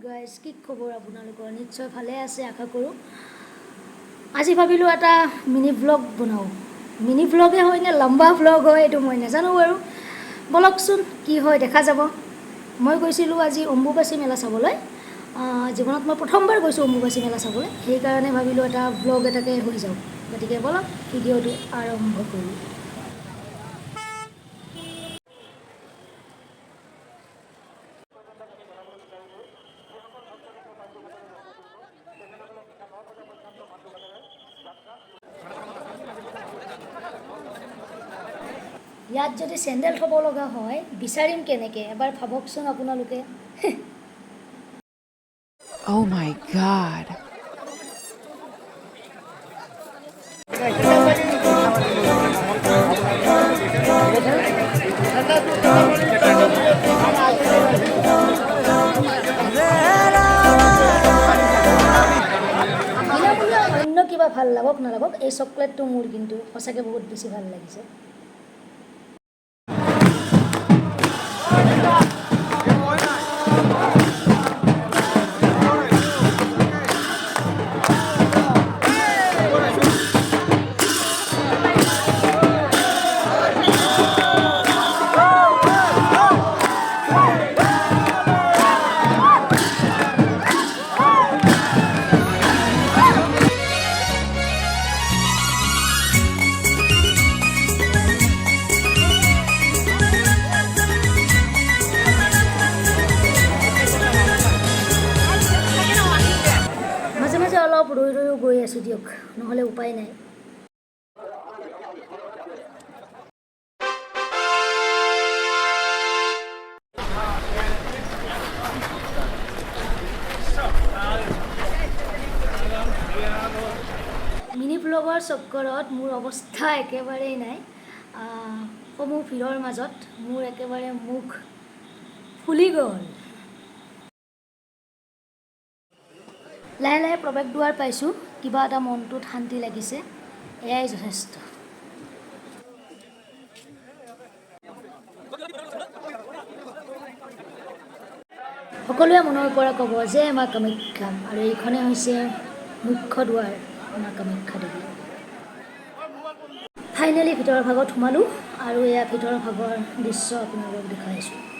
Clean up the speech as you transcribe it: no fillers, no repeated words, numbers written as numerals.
Guys কি খবৰ আপোনালোকৰ নিশ্চয় ভালে আছে আশা কৰোঁ আজি ভাবিলোঁ এটা মিনি ব্লগ বনাওঁ মিনি ব্লগে হয় নে লম্বা ব্লগ হয় এইটো মই নাজানো বাৰু বলকচোন কি হয় দেখা যাব মই গৈছিলোঁ আজি অম্বুবাচী মেলা চাবলৈ জীৱনত মই প্ৰথমবাৰ গৈছোঁ অম্বুবাচী মেলা চাবলৈ সেইকাৰণে ভাবিলোঁ এটা ব্লগ এটাকে হৈ যাওক গতিকে বলক ভিডিঅ'টো আৰম্ভ কৰোঁ ইয়াত যদি চেণ্ডেল থ'ব লগা হয় বিচাৰিম কেনেকৈ এবাৰ ভাবকচোন আপোনালোকে Oh my God. অন্য কিবা ভাল লাগক নালাগক এই চকলেটটো মোৰ কিন্তু সঁচাকৈ বহুত বেছি ভাল লাগিছে অলপ ৰৈ ৰৈও গৈ আছোঁ দিয়ক নহ'লে উপায় নাই মিনি ব্লগৰ চক্কৰত মোৰ অৱস্থা একেবাৰেই নাই সমূহ ভিৰৰ মাজত মোৰ একেবাৰে মুখ ফুলি গ'ল লাহে লাহে প্ৰৱেশ দুৱাৰ পাইছোঁ কিবা এটা মনটোত শান্তি লাগিছে এয়াই যথেষ্ট সকলোৱে মনৰ পৰা ক'ব যে মা কামাখ্যা আৰু এইখনে হৈছে মুখ্য দুৱাৰ মা কামাখ্যা দেৱী ফাইনেলি ভিতৰৰ ভাগত সোমালোঁ আৰু এয়া ভিতৰৰ ভাগৰ দৃশ্য আপোনালোকক দেখাইছোঁ